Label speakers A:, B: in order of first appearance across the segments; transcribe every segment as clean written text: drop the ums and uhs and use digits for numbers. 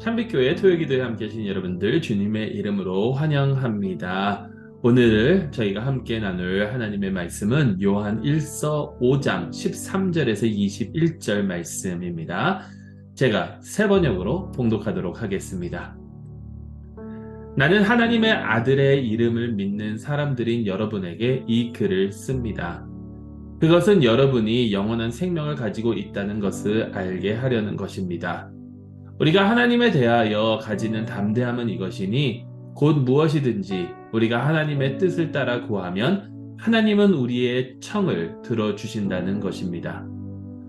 A: 참빛교회 토요기도에 함께 하신 여러분들 주님의 이름으로 환영합니다. 오늘 저희가 함께 나눌 하나님의 말씀은 요한 1서 5장 13절에서 21절 말씀입니다. 제가 세 번역으로 봉독하도록 하겠습니다. 나는 하나님의 아들의 이름을 믿는 사람들인 여러분에게 이 글을 씁니다. 그것은 여러분이 영원한 생명을 가지고 있다는 것을 알게 하려는 것입니다. 우리가 하나님에 대하여 가지는 담대함은 이것이니 곧 무엇이든지 우리가 하나님의 뜻을 따라 구하면 하나님은 우리의 청을 들어주신다는 것입니다.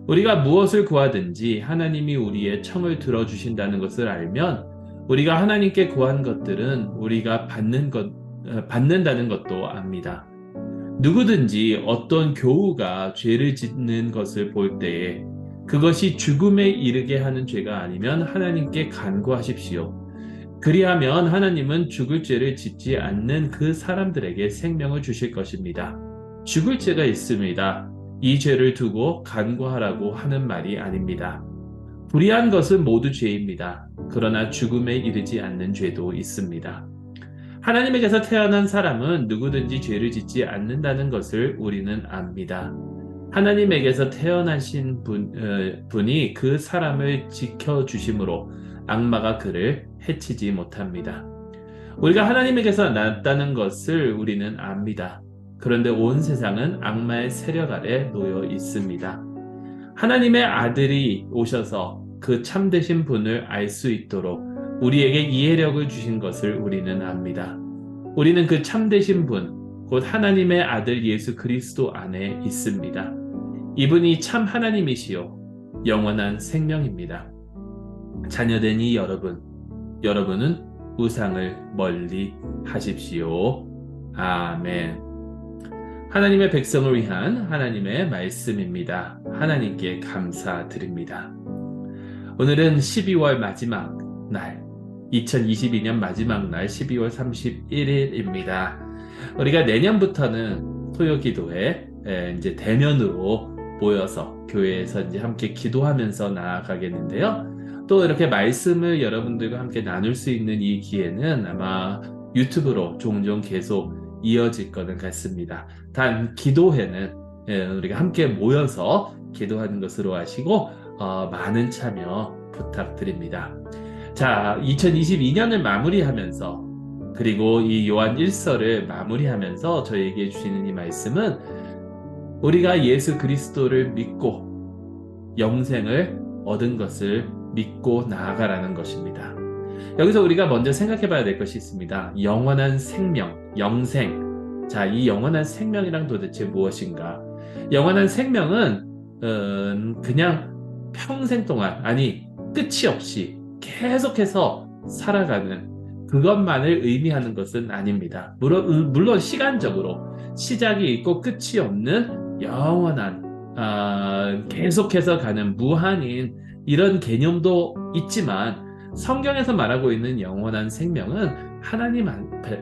A: 우리가 무엇을 구하든지 하나님이 우리의 청을 들어주신다는 것을 알면 우리가 하나님께 구한 것들은 우리가 받는다는 것도 압니다. 누구든지 어떤 교우가 죄를 짓는 것을 볼 때에 그것이 죽음에 이르게 하는 죄가 아니면 하나님께 간구하십시오. 그리하면 하나님은 죽을 죄를 짓지 않는 그 사람들에게 생명을 주실 것입니다. 죽을 죄가 있습니다. 이 죄를 두고 간구하라고 하는 말이 아닙니다. 불의한 것은 모두 죄입니다. 그러나 죽음에 이르지 않는 죄도 있습니다. 하나님에게서 태어난 사람은 누구든지 죄를 짓지 않는다는 것을 우리는 압니다. 하나님에게서 태어나신 분이 그 사람을 지켜주심으로 악마가 그를 해치지 못합니다. 우리가 하나님에게서 났다는 것을 우리는 압니다. 그런데 온 세상은 악마의 세력 아래 놓여 있습니다. 하나님의 아들이 오셔서 그 참되신 분을 알 수 있도록 우리에게 이해력을 주신 것을 우리는 압니다. 우리는 그 참되신 분, 곧 하나님의 아들 예수 그리스도 안에 있습니다. 이분이 참 하나님이시요 영원한 생명입니다. 자녀된 이 여러분은 우상을 멀리 하십시오. 아멘. 하나님의 백성을 위한 하나님의 말씀입니다. 하나님께 감사드립니다. 오늘은 12월 마지막 날, 2022년 마지막 날 12월 31일입니다. 우리가 내년부터는 토요기도회 이제 대면으로 모여서 교회에서 이제 함께 기도하면서 나아가겠는데요. 또 이렇게 말씀을 여러분들과 함께 나눌 수 있는 이 기회는 아마 유튜브로 종종 계속 이어질 것은 같습니다. 단 기도회는 우리가 함께 모여서 기도하는 것으로 하시고 많은 참여 부탁드립니다. 자, 2022년을 마무리하면서 그리고 이 요한 1서를 마무리하면서 저에게 주시는 이 말씀은 우리가 예수 그리스도를 믿고 영생을 얻은 것을 믿고 나아가라는 것입니다. 여기서 우리가 먼저 생각해 봐야 될 것이 있습니다. 영원한 생명, 영생. 자, 이 영원한 생명이란 도대체 무엇인가? 영원한 생명은 그냥 평생 동안, 아니 끝이 없이 계속해서 살아가는 그것만을 의미하는 것은 아닙니다. 물론 시간적으로 시작이 있고 끝이 없는 영원한 계속해서 가는 무한인 이런 개념도 있지만 성경에서 말하고 있는 영원한 생명은 하나님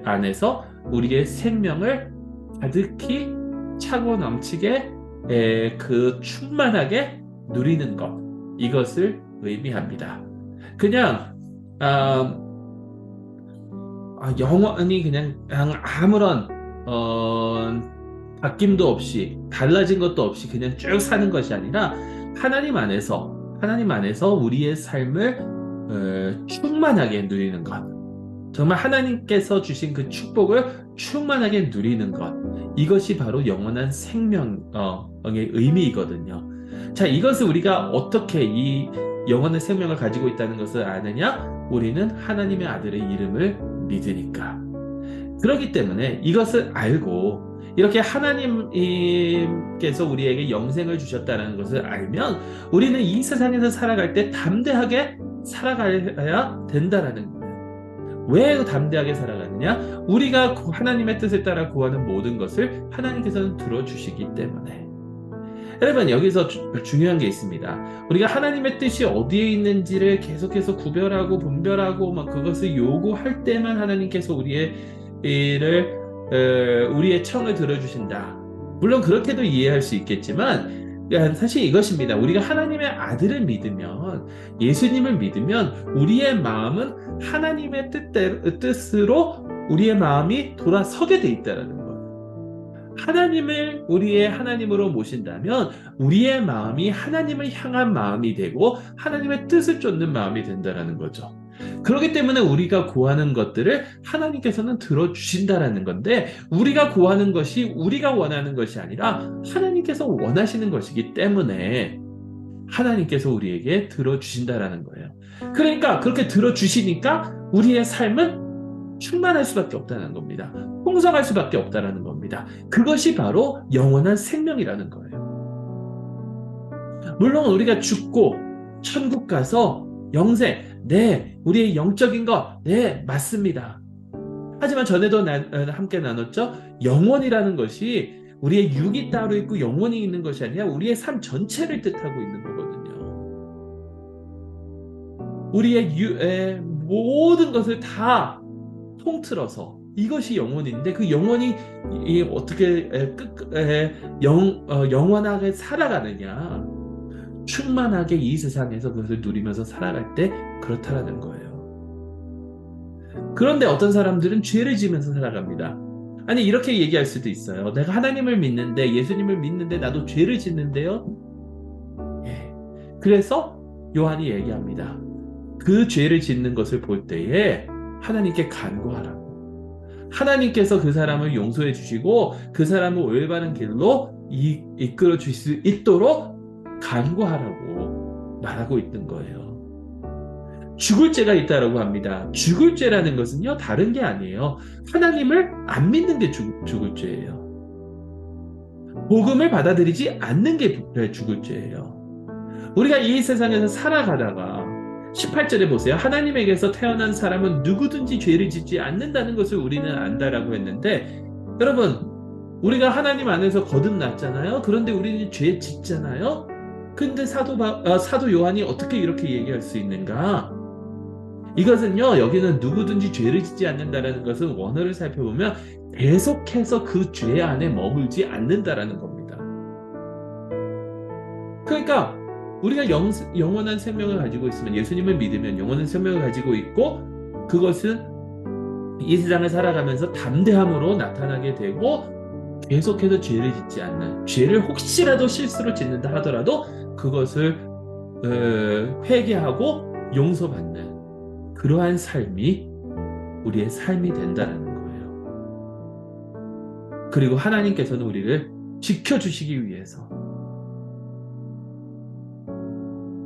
A: 안에서 우리의 생명을 가득히 차고 넘치게 충만하게 누리는 것, 이것을 의미합니다. 그냥 영원히 그냥 아무런 바뀜도 없이 달라진 것도 없이 그냥 쭉 사는 것이 아니라 하나님 안에서 우리의 삶을 충만하게 누리는 것, 정말 하나님께서 주신 그 축복을 충만하게 누리는 것, 이것이 바로 영원한 생명의 의미이거든요. 자, 이것을 우리가 어떻게 이 영원한 생명을 가지고 있다는 것을 아느냐? 우리는 하나님의 아들의 이름을 믿으니까. 그렇기 때문에 이것을 알고 이렇게 하나님께서 우리에게 영생을 주셨다는 것을 알면 우리는 이 세상에서 살아갈 때 담대하게 살아가야 된다라는 거예요. 왜 담대하게 살아가느냐? 우리가 하나님의 뜻을 따라 구하는 모든 것을 하나님께서는 들어주시기 때문에. 여러분, 여기서 중요한 게 있습니다. 우리가 하나님의 뜻이 어디에 있는지를 계속해서 구별하고 분별하고 그것을 요구할 때만 하나님께서 우리의 청을 들어주신다. 물론 그렇게도 이해할 수 있겠지만 사실 이것입니다. 우리가 하나님의 아들을 믿으면, 예수님을 믿으면 우리의 마음은 하나님의 뜻으로 우리의 마음이 돌아서게 돼 있다는 거예요. 하나님을 우리의 하나님으로 모신다면 우리의 마음이 하나님을 향한 마음이 되고 하나님의 뜻을 쫓는 마음이 된다는 거죠. 그렇기 때문에 우리가 구하는 것들을 하나님께서는 들어주신다라는 건데, 우리가 구하는 것이 우리가 원하는 것이 아니라 하나님께서 원하시는 것이기 때문에 하나님께서 우리에게 들어주신다라는 거예요. 그러니까 그렇게 들어주시니까 우리의 삶은 충만할 수밖에 없다는 겁니다. 풍성할 수밖에 없다는 겁니다. 그것이 바로 영원한 생명이라는 거예요. 물론 우리가 죽고 천국 가서 영생, 네, 우리의 영적인 것, 네, 맞습니다. 하지만 전에도 함께 나눴죠? 영원이라는 것이 우리의 육이 따로 있고 영혼이 있는 것이 아니라 우리의 삶 전체를 뜻하고 있는 거거든요. 우리의 모든 것을 다 통틀어서 이것이 영혼인데, 그 영혼이 어떻게 영원하게 살아가느냐, 충만하게 이 세상에서 그것을 누리면서 살아갈 때 그렇다라는 거예요. 그런데 어떤 사람들은 죄를 지으면서 살아갑니다. 아니, 이렇게 얘기할 수도 있어요. 내가 하나님을 믿는데, 예수님을 믿는데 나도 죄를 짓는데요. 예. 그래서 요한이 얘기합니다. 그 죄를 짓는 것을 볼 때에 하나님께 간구하라고. 하나님께서 그 사람을 용서해 주시고 그 사람을 올바른 길로 이끌어 주실 수 있도록 간구하라고 말하고 있는 거예요. 죽을 죄가 있다라고 합니다. 죽을 죄라는 것은요, 다른 게 아니에요. 하나님을 안 믿는 게 죽을 죄예요. 복음을 받아들이지 않는 게 죽을 죄예요. 우리가 이 세상에서 살아가다가 18절에 보세요. 하나님에게서 태어난 사람은 누구든지 죄를 짓지 않는다는 것을 우리는 안다라고 했는데, 여러분, 우리가 하나님 안에서 거듭났잖아요. 그런데 우리는 죄 짓잖아요. 근데 사도 요한이 어떻게 이렇게 얘기할 수 있는가? 이것은요, 여기는 누구든지 죄를 짓지 않는다라는 것은 원어를 살펴보면 계속해서 그 죄 안에 머물지 않는다라는 겁니다. 그러니까 우리가 영원한 생명을 가지고 있으면, 예수님을 믿으면 영원한 생명을 가지고 있고, 그것은 이 세상을 살아가면서 담대함으로 나타나게 되고, 계속해서 죄를 짓지 않는, 죄를 혹시라도 실수로 짓는다 하더라도 그것을 회개하고 용서받는 그러한 삶이 우리의 삶이 된다는 거예요. 그리고 하나님께서는 우리를 지켜주시기 위해서,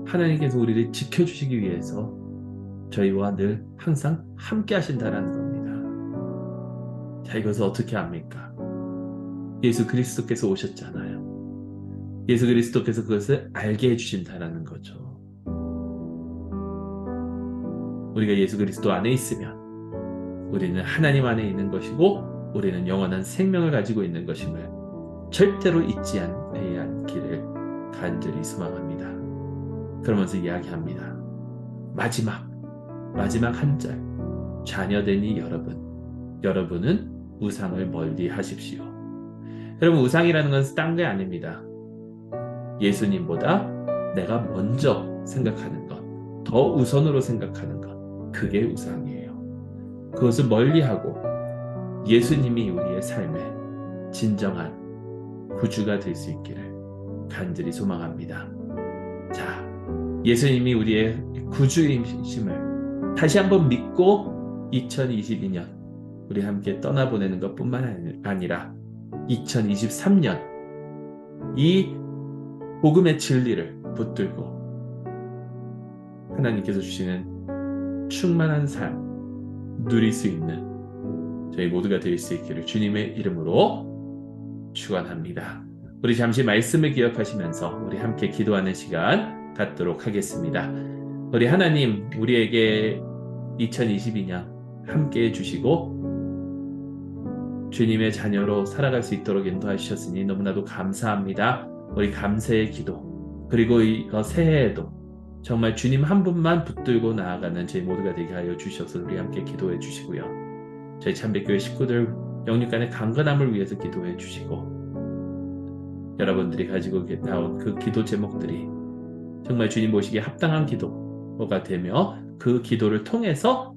A: 하나님께서 우리를 지켜주시기 위해서 저희와 늘 항상 함께 하신다는 겁니다. 자, 이것을 어떻게 합니까? 예수 그리스도께서 오셨잖아요. 예수 그리스도께서 그것을 알게 해주신다는 거죠. 우리가 예수 그리스도 안에 있으면 우리는 하나님 안에 있는 것이고 우리는 영원한 생명을 가지고 있는 것임을 절대로 잊지 않기를 간절히 소망합니다. 그러면서 이야기합니다. 마지막 한 절. 자녀되니 여러분은 우상을 멀리 하십시오. 여러분, 우상이라는 것은 딴 게 아닙니다. 예수님보다 내가 먼저 생각하는 것, 더 우선으로 생각하는 것, 그게 우상이에요. 그것을 멀리하고 예수님이 우리의 삶의 진정한 구주가 될 수 있기를 간절히 소망합니다. 자, 예수님이 우리의 구주이심을 다시 한번 믿고 2022년 우리 함께 떠나보내는 것뿐만 아니라 2023년 이 복음의 진리를 붙들고 하나님께서 주시는 충만한 삶 누릴 수 있는 저희 모두가 될 수 있기를 주님의 이름으로 축원합니다. 우리 잠시 말씀을 기억하시면서 우리 함께 기도하는 시간 갖도록 하겠습니다. 우리 하나님, 우리에게 2022년 함께 해주시고 주님의 자녀로 살아갈 수 있도록 인도해 주셨으니 너무나도 감사합니다. 우리 감사의 기도, 그리고 이 새해에도 정말 주님 한 분만 붙들고 나아가는 저희 모두가 되게 하여 주셔서 우리 함께 기도해 주시고요. 저희 참백교회 식구들 영육간의 강건함을 위해서 기도해 주시고, 여러분들이 가지고 나온 그 기도 제목들이 정말 주님 보시기에 합당한 기도가 되며 그 기도를 통해서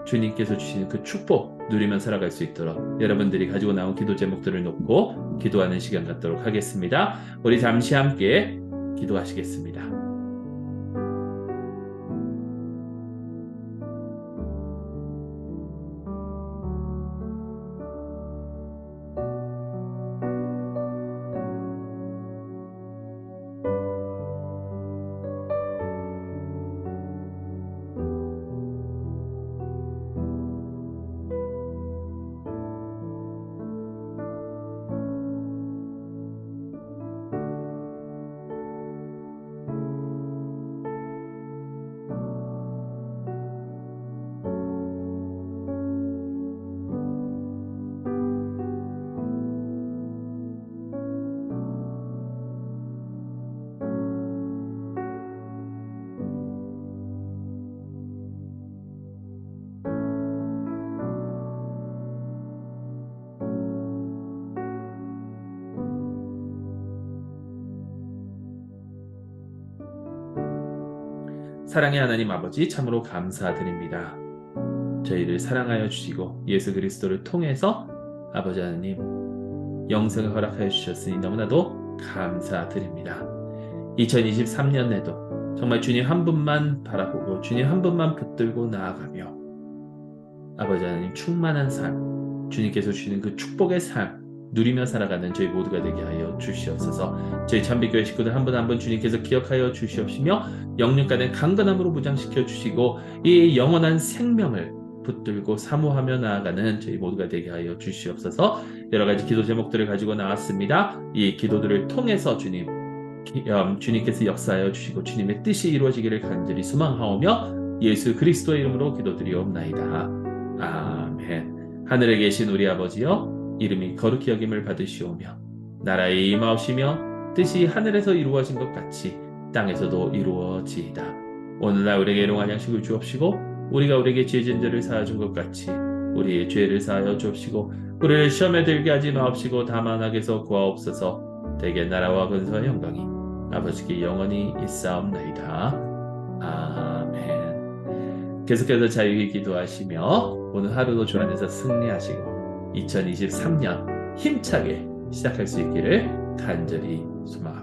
A: 주님께서 주시는 그 축복 누리며 살아갈 수 있도록 여러분들이 가지고 나온 기도 제목들을 놓고 기도하는 시간 갖도록 하겠습니다. 우리 잠시 함께 기도하시겠습니다. 사랑의 하나님 아버지 참으로 감사드립니다. 저희를 사랑하여 주시고 예수 그리스도를 통해서 아버지 하나님 영생을 허락하여 주셨으니 너무나도 감사드립니다. 2023년에도 정말 주님 한 분만 바라보고 주님 한 분만 붙들고 나아가며 아버지 하나님 충만한 삶, 주님께서 주시는 그 축복의 삶 누리며 살아가는 저희 모두가 되게 하여 주시옵소서. 저희 참빛교회 식구들 한 분 한 분 주님께서 기억하여 주시옵시며 영육간의 강건함으로 무장시켜 주시고 이 영원한 생명을 붙들고 사모하며 나아가는 저희 모두가 되게 하여 주시옵소서. 여러 가지 기도 제목들을 가지고 나왔습니다. 이 기도들을 통해서 주님께서 역사하여 주시고 주님의 뜻이 이루어지기를 간절히 소망하오며 예수 그리스도의 이름으로 기도드리옵나이다. 아멘. 하늘에 계신 우리 아버지여 이름이 거룩히 여김을 받으시오며 나라의 임하옵시며 뜻이 하늘에서 이루어진 것 같이 땅에서도 이루어지이다. 오늘날 우리에게 일용할 양식을 주옵시고 우리가 우리에게 죄 지은 자를 사하여 준 것 같이 우리의 죄를 사하여 주옵시고 우리를 시험에 들게 하지 마옵시고 다만 악에서 구하옵소서. 대개 나라와 근사와 영광이 아버지께 영원히 있사옵나이다. 아멘. 계속해서 자유히 기도하시며 오늘 하루도 주 안에서 승리하시고 2023년 힘차게 시작할 수 있기를 간절히 소망합니다.